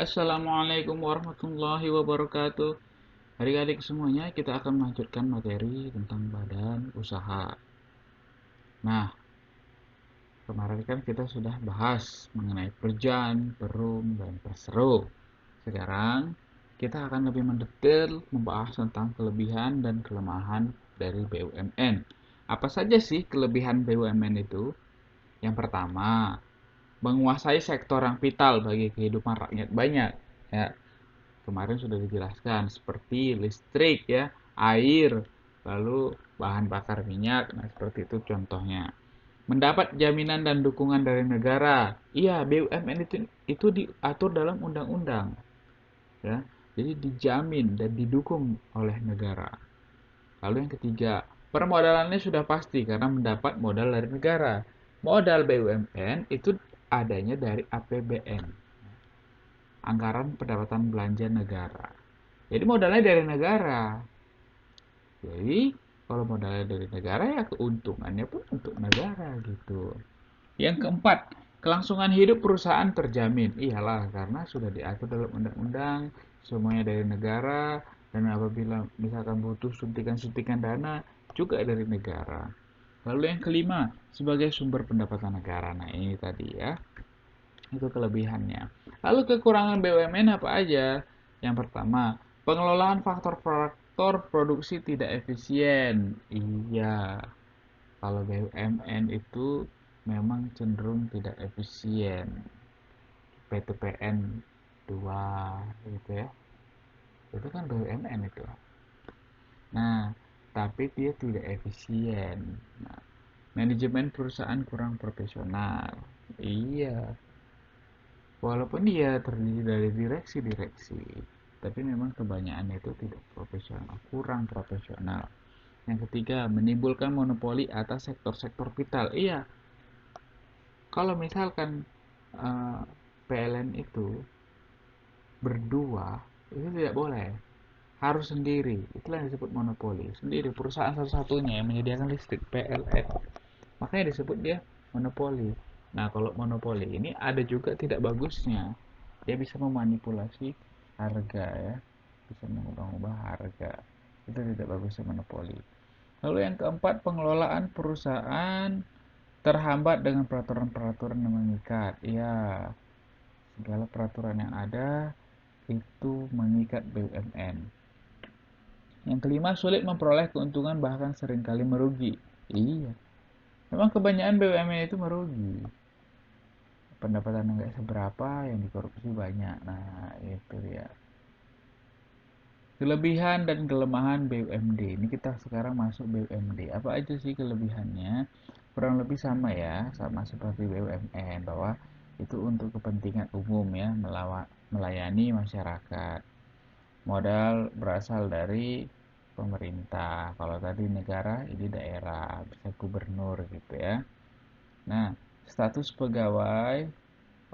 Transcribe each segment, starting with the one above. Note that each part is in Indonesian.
Assalamualaikum warahmatullahi wabarakatuh. Adik-adik semuanya, kita akan melanjutkan materi tentang badan usaha. Nah, kemarin kan kita sudah bahas mengenai perjan, perum, dan perseru. Sekarang, kita akan lebih mendetail membahas tentang kelebihan dan kelemahan dari BUMN. Apa saja sih kelebihan BUMN itu? Yang pertama, menguasai sektor yang vital bagi kehidupan rakyat banyak. Ya, kemarin sudah dijelaskan seperti listrik ya, air, lalu bahan bakar minyak. Nah, seperti itu contohnya. Mendapat jaminan dan dukungan dari negara. Iya, BUMN itu diatur dalam undang-undang ya. Jadi dijamin dan didukung oleh negara. Lalu yang ketiga, permodalannya sudah pasti karena mendapat modal dari negara. Modal BUMN itu adanya dari APBN, anggaran pendapatan belanja negara. Jadi modalnya dari negara. Jadi kalau modalnya dari negara ya keuntungannya pun untuk negara gitu. Yang keempat, kelangsungan hidup perusahaan terjamin. Iyalah karena sudah diatur dalam undang-undang, semuanya dari negara, dan apabila misalkan butuh suntikan-suntikan dana juga dari negara. Lalu yang kelima, sebagai sumber pendapatan negara. Nah ini tadi ya, itu kelebihannya. Lalu kekurangan BUMN apa aja? Yang pertama, pengelolaan faktor produksi tidak efisien. Iya, kalau BUMN itu memang cenderung tidak efisien. PTPN 2 gitu ya. Itu kan BUMN itu. Nah, tapi dia tidak efisien. Nah, manajemen perusahaan kurang profesional. Iya, walaupun dia terdiri dari direksi-direksi, tapi memang kebanyakan itu tidak profesional, kurang profesional. Yang ketiga, menimbulkan monopoli atas sektor-sektor vital. Iya, kalau misalkan PLN itu berdua, itu tidak boleh. Harus sendiri. Itulah yang disebut monopoli. Sendiri, perusahaan satu-satunya yang menyediakan listrik, PLN. Makanya disebut dia monopoli. Nah, kalau monopoli ini ada juga tidak bagusnya. Dia bisa memanipulasi harga ya, bisa mengubah-ubah harga. Itu tidak bagusnya monopoli. Lalu yang keempat, pengelolaan perusahaan terhambat dengan peraturan-peraturan yang mengikat. Ya, segala peraturan yang ada itu mengikat BUMN. Yang kelima, sulit memperoleh keuntungan bahkan seringkali merugi. Iya, memang kebanyakan BUMN itu merugi. Pendapatan nggak seberapa, yang dikorupsi banyak. Nah, itu ya. Kelebihan dan kelemahan BUMD. Ini kita sekarang masuk BUMD. Apa aja sih kelebihannya? Kurang lebih sama ya, sama seperti BUMN, bahwa itu untuk kepentingan umum ya, melayani masyarakat. Modal berasal dari pemerintah. Kalau tadi negara, ini daerah, bisa gubernur gitu ya. Nah, status pegawai.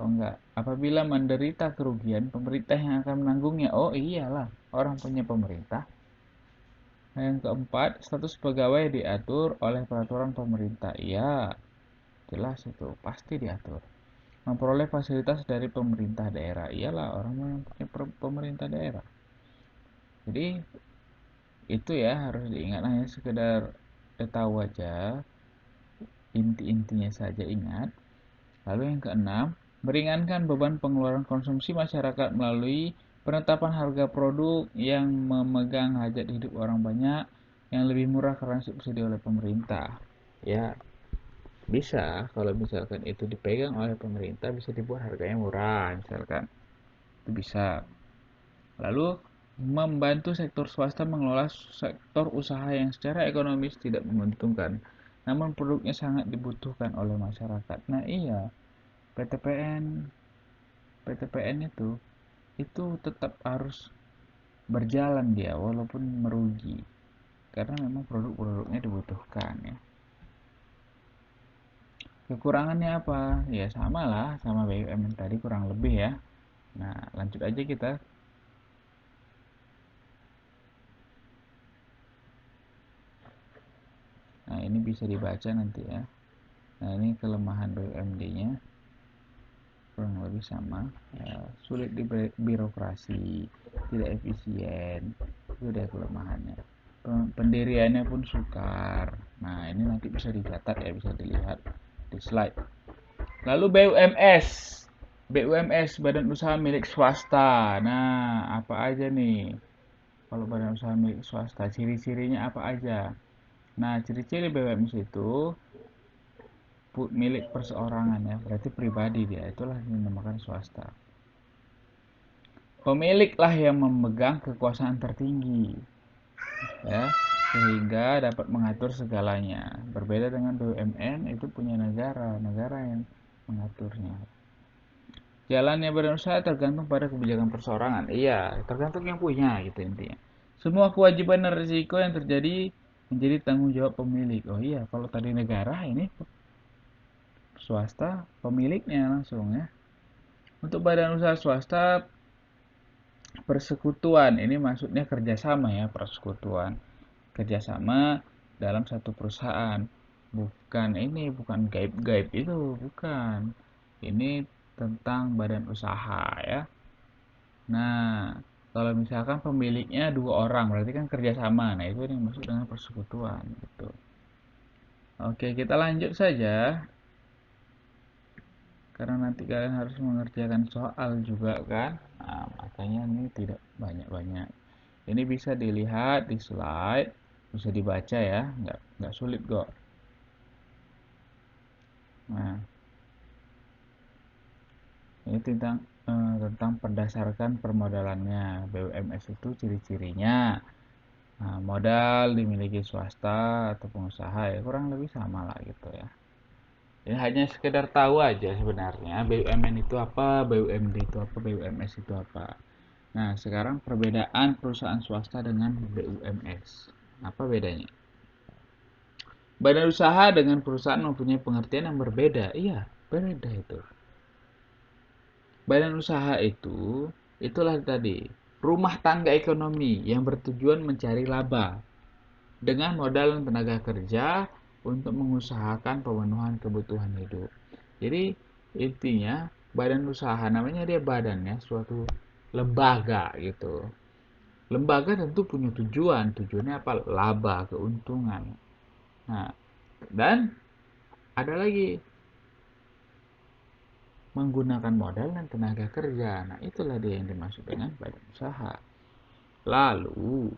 Oh enggak, apabila menderita kerugian, pemerintah yang akan menanggungnya. Oh iyalah, orang punya pemerintah. Nah, yang keempat, status pegawai diatur oleh peraturan pemerintah. Iya, jelas itu, pasti diatur. Memperoleh fasilitas dari pemerintah daerah. Iyalah, orang yang punya pemerintah daerah. Jadi, itu ya harus diingat, hanya sekedar tahu aja, inti-intinya saja ingat. Lalu yang keenam, meringankan beban pengeluaran konsumsi masyarakat melalui penetapan harga produk yang memegang hajat hidup orang banyak yang lebih murah karena subsidi oleh pemerintah. Ya, bisa kalau misalkan itu dipegang oleh pemerintah bisa dibuat harganya murah misalkan. Itu bisa. Lalu membantu sektor swasta mengelola sektor usaha yang secara ekonomis tidak menguntungkan, namun produknya sangat dibutuhkan oleh masyarakat. Nah iya, PTPN PTPN itu tetap harus berjalan dia walaupun merugi karena memang produk-produknya dibutuhkan ya. Kekurangannya apa? Ya sama lah sama BUMN tadi kurang lebih ya. Nah lanjut aja kita. Nah ini bisa dibaca nanti ya. Nah ini kelemahan BUMD nya kurang lebih sama ya, sulit di birokrasi, tidak efisien, itu dia kelemahannya. Pendiriannya pun sukar. Nah, ini nanti bisa dicatat ya, bisa dilihat di slide. Lalu BUMS. BUMS, Badan Usaha Milik Swasta. Nah, apa aja nih? Kalau badan usaha milik swasta, ciri-cirinya apa aja? Nah, ciri-ciri BUMS itu milik perseorangan ya, berarti pribadi dia, itulah yang dinamakan swasta. Pemilik lah yang memegang kekuasaan tertinggi, ya, sehingga dapat mengatur segalanya. Berbeda dengan BUMN, itu punya negara, negara yang mengaturnya. Jalannya badan usaha tergantung pada kebijakan perseorangan. Iya, tergantung yang punya gitu intinya. Semua kewajiban dan risiko yang terjadi menjadi tanggung jawab pemilik. Oh iya, kalau tadi negara, ini swasta pemiliknya langsung ya. Untuk badan usaha swasta, persekutuan ini maksudnya kerjasama ya, persekutuan kerjasama dalam satu perusahaan. Bukan gaib-gaib itu, bukan. Ini tentang badan usaha ya. Nah, kalau misalkan pemiliknya 2 orang, berarti kan kerjasama. Nah, itu yang maksud dengan persekutuan gitu. Oke, kita lanjut saja. Karena nanti kalian harus mengerjakan soal juga kan. Nah, makanya ini tidak banyak-banyak. Ini bisa dilihat di slide, bisa dibaca ya, nggak sulit kok. Nah, ini tentang berdasarkan permodalannya. BUMS itu ciri-cirinya. Nah, modal dimiliki swasta atau pengusaha ya kurang lebih sama lah gitu ya. Ini hanya sekedar tahu aja sebenarnya BUMN itu apa, BUMD itu apa, BUMS itu apa. Nah, sekarang perbedaan perusahaan swasta dengan BUMS. Apa bedanya? Badan usaha dengan perusahaan mempunyai pengertian yang berbeda. Iya, berbeda itu. Badan usaha itu, itulah tadi, rumah tangga ekonomi yang bertujuan mencari laba dengan modal dan tenaga kerja untuk mengusahakan pemenuhan kebutuhan hidup. Jadi intinya badan usaha namanya dia badan ya, suatu lembaga gitu. Lembaga tentu punya tujuan, tujuannya apa? Laba, keuntungan. Nah, dan ada lagi menggunakan modal dan tenaga kerja. Nah, itulah dia yang dimaksud dengan badan usaha. Lalu,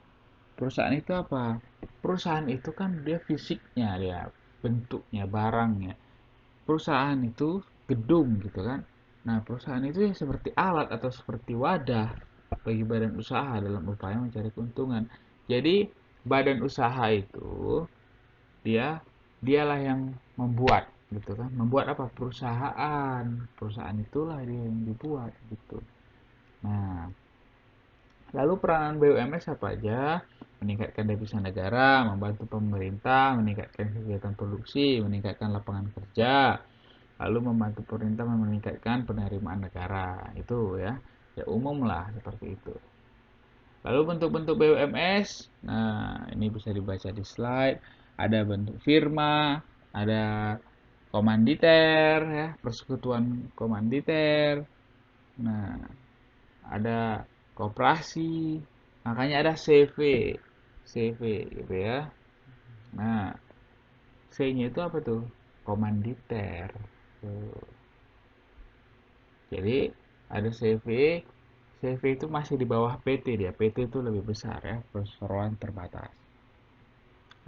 perusahaan itu apa? Perusahaan itu kan dia fisiknya, dia bentuknya, barangnya. Perusahaan itu gedung gitu kan. Nah, perusahaan itu ya seperti alat atau seperti wadah bagi badan usaha dalam upaya mencari keuntungan. Jadi, badan usaha itu dialah yang membuat gitu kan, membuat apa, perusahaan itulah dia yang dibuat gitu. Nah, lalu peranan BUMS apa aja? Meningkatkan devisa negara, membantu pemerintah meningkatkan kegiatan produksi, meningkatkan lapangan kerja, lalu membantu pemerintah meningkatkan penerimaan negara. Itu ya, ya umum lah seperti itu. Lalu bentuk-bentuk BUMS, nah ini bisa dibaca di slide. Ada bentuk firma, ada komanditer, ya, persekutuan komanditer. Nah, ada koperasi, makanya ada CV, CV gitu ya. Nah, C-nya itu apa tuh? Komanditer. Tuh. Jadi ada CV, CV itu masih di bawah PT dia. PT itu lebih besar ya, perseroan terbatas.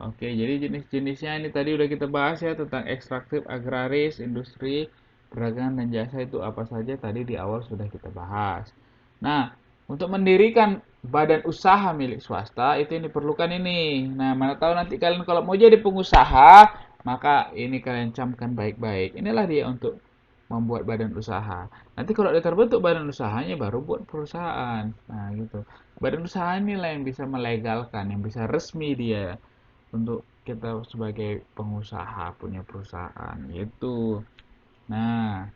Oke, jadi jenis-jenisnya ini tadi udah kita bahas ya tentang ekstraktif, agraris, industri, perdagangan dan jasa itu apa saja tadi di awal sudah kita bahas. Nah, untuk mendirikan badan usaha milik swasta itu yang diperlukan ini. Nah, mana tahu nanti kalian kalau mau jadi pengusaha, maka ini kalian camkan baik-baik. Inilah dia untuk membuat badan usaha. Nanti kalau udah terbentuk badan usahanya baru buat perusahaan. Nah, gitu. Badan usaha inilah yang bisa melegalkan, yang bisa resmi dia untuk kita sebagai pengusaha punya perusahaan gitu. Nah,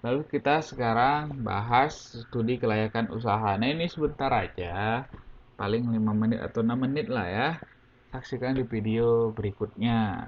lalu kita sekarang bahas studi kelayakan usaha. Nah, ini sebentar aja, paling 5 menit atau 6 menit lah ya. Saksikan di video berikutnya.